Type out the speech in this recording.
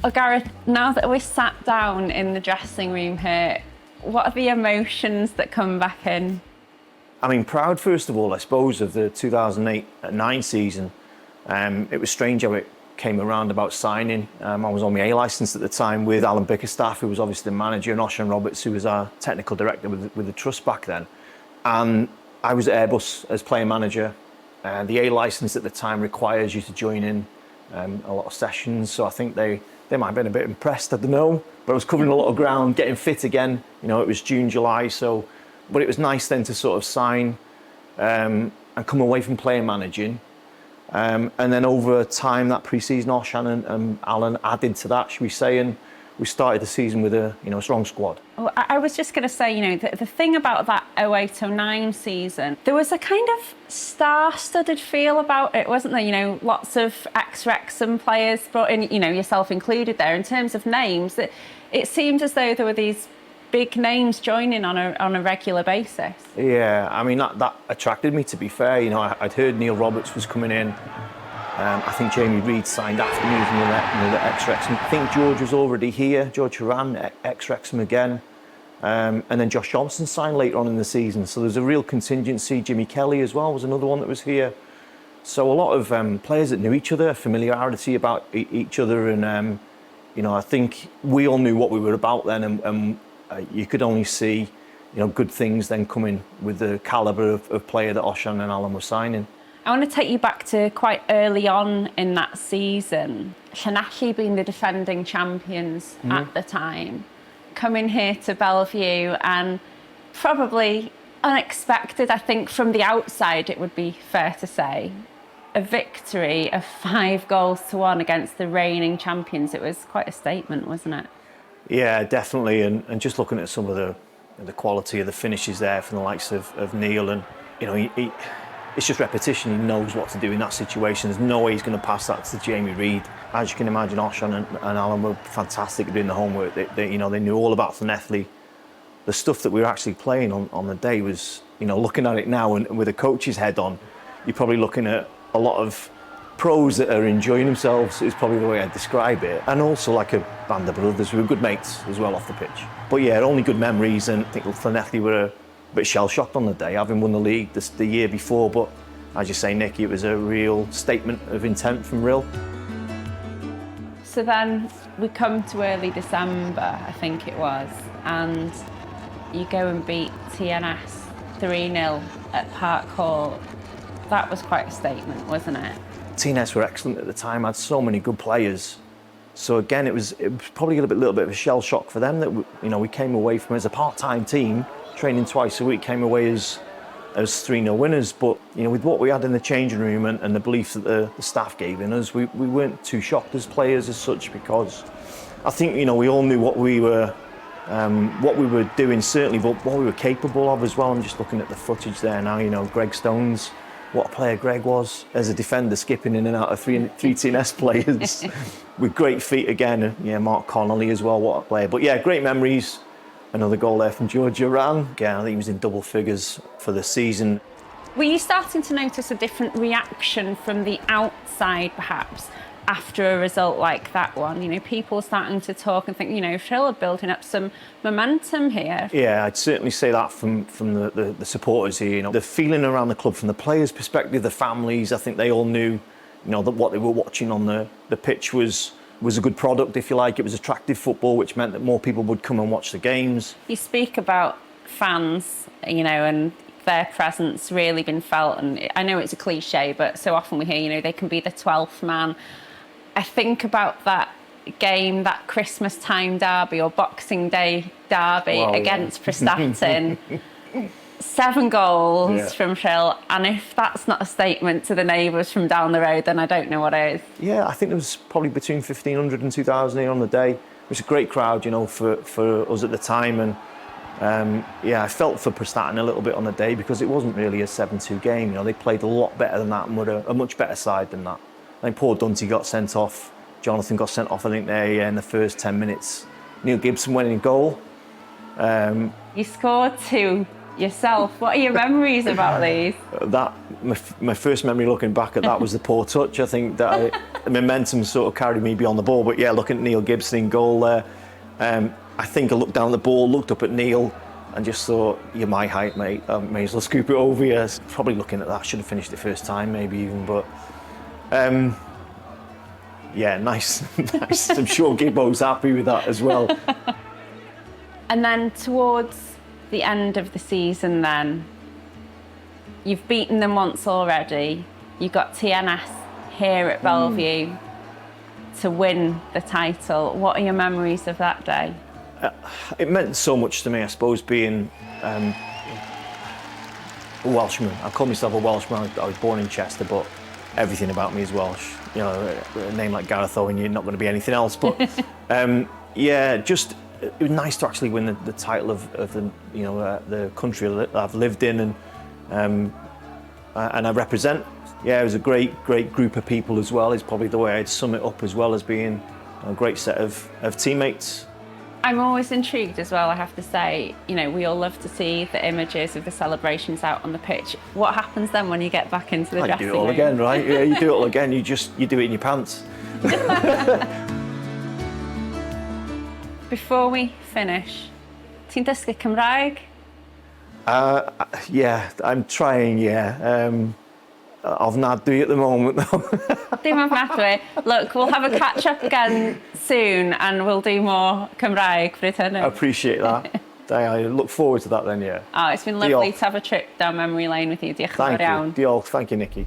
Oh, Gareth, now that we're sat down in the dressing room here, what are the emotions that come back in? I mean, proud, first of all, I suppose, of the 2008-9 season. It was strange how it came around about signing. I was on my A licence at the time with Alan Bickerstaff, who was obviously the manager, and Osian Roberts, who was our technical director with the Trust back then. And I was at Airbus as player manager. The A licence at the time requires you to join in a lot of sessions, so I think they might have been a bit impressed, I don't know. But I was covering a lot of ground, getting fit again. You know, it was June, July, so... But it was nice then to sort of sign and come away from player managing. And then over time, that pre-season, Osian and Alan added to that, should we say, and we started the season with a strong squad. Well, I was just going to say, the thing about that 08-09 season, there was a kind of star-studded feel about it, wasn't there? Lots of ex-Wrexham players brought in, yourself included there. In terms of names, it seemed as though there were these big names joining on a regular basis. Yeah, I mean, that attracted me, to be fair. I'd heard Neil Roberts was coming in. I think Jamie Reid signed after me as another ex-Wrexham. I think George was already here, George Horan, ex-Wrexham again. And then Josh Johnson signed later on in the season. So there's a real contingency. Jimmy Kelly as well was another one that was here. So a lot of players that knew each other, familiarity about each other. And, I think we all knew what we were about then. And you could only see, good things then coming with the calibre of player that Osian and Alan were signing. I want to take you back to quite early on in that season. Llanelli being the defending champions at the time, coming here to Belle Vue, and probably unexpected, I think, from the outside, it would be fair to say. A victory of 5-1 against the reigning champions. It was quite a statement, wasn't it? Yeah, definitely, and just looking at some of the quality of the finishes there from the likes of Neil, and it's just repetition. He knows what to do in that situation. There's no way he's going to pass that to Jamie Reid. As you can imagine, Osian and Alan were fantastic at doing the homework. They knew all about Llanelli. The stuff that we were actually playing on the day was, looking at it now and with a coach's head on, you're probably looking at a lot of pros that are enjoying themselves, is probably the way I'd describe it. And also like a band of brothers who were good mates as well off the pitch. But yeah, only good memories, and I think Llanelli were a bit shell-shocked on the day, having won the league the year before. But as you say, Nicky, it was a real statement of intent from Rhyl. So then we come to early December, I think it was, and you go and beat TNS 3-0 at Park Hall. That was quite a statement, wasn't it? TNS were excellent at the time, had so many good players. So again, it was probably a little bit of a shell shock for them that we came away from, as a part-time team, training twice a week, came away as 3-0 winners. But with what we had in the changing room and the belief that the staff gave in us, we weren't too shocked as players as such, because I think we all knew what we were doing, certainly, but what we were capable of as well. I'm just looking at the footage there now. Greg Stones. What a player Greg was as a defender, skipping in and out of three TNS players with great feet again. Yeah, Mark Connolly as well, what a player. But yeah, great memories. Another goal there from George Horan. Yeah, I think he was in double figures for the season. Were you starting to notice a different reaction from the outside, perhaps, after a result like that one? People starting to talk and think, Rhyl are building up some momentum here. Yeah, I'd certainly say that from the supporters here. The feeling around the club, from the players' perspective, the families, I think they all knew, that what they were watching on the pitch was a good product, if you like. It was attractive football, which meant that more people would come and watch the games. You speak about fans, and their presence really been felt, and I know it's a cliche, but so often we hear, they can be the 12th man. I think about that game, that Christmas time derby or Boxing Day derby against Prestatyn. 7 goals from Rhyl, and if that's not a statement to the neighbours from down the road, then I don't know what is. Yeah, I think there was probably between 1,500 and 2,000 here on the day. It was a great crowd, for us at the time, and I felt for Prestatyn a little bit on the day, because it wasn't really a 7-2 game. They played a lot better than that and were a much better side than that. I think Paul Dunty got sent off. Jonathan got sent off, I think, there in the first 10 minutes. Neil Gibson went in goal. You scored 2 yourself. What are your memories about these? My first memory looking back at that was the poor touch. I think that the momentum sort of carried me beyond the ball. But yeah, looking at Neil Gibson in goal there, I think I looked down at the ball, looked up at Neil, and just thought, you're my height, mate. I may as well scoop it over you. Probably looking at that, should have finished it first time, maybe even. But yeah, nice, nice. I'm sure Gibbo's happy with that as well. And then towards the end of the season, then you've beaten them once already. You got TNS here at Belle Vue to win the title. What are your memories of that day? It meant so much to me, I suppose, being a Welshman. I call myself a Welshman. I was born in Chester, but everything about me is Welsh. You know, a name like Gareth Owen, you're not going to be anything else. But yeah, just it was nice to actually win the title of the, you know, the country that I've lived in and I represent. Yeah, it was a great group of people as well. Is probably the way I'd sum it up, as well as being a great set of teammates. I'm always intrigued as well, I have to say. You know, we all love to see the images of the celebrations out on the pitch. What happens then when you get back into the dressing room? You do it all again, right? Yeah, you do it all again. You do it in your pants. Before we finish, ti'n dysgu Cymraeg? Yeah, I'm trying, yeah. Ofnadwy at the moment, though. Dim ofnadwy. Look, we'll have a catch-up again soon and we'll do more Cymraeg bryd hynny. I appreciate that. I look forward to that then, yeah. Oh, it's been lovely to have a trip down memory lane with you. Diolch yn fawr iawn. Diolch, thank you, Nicky.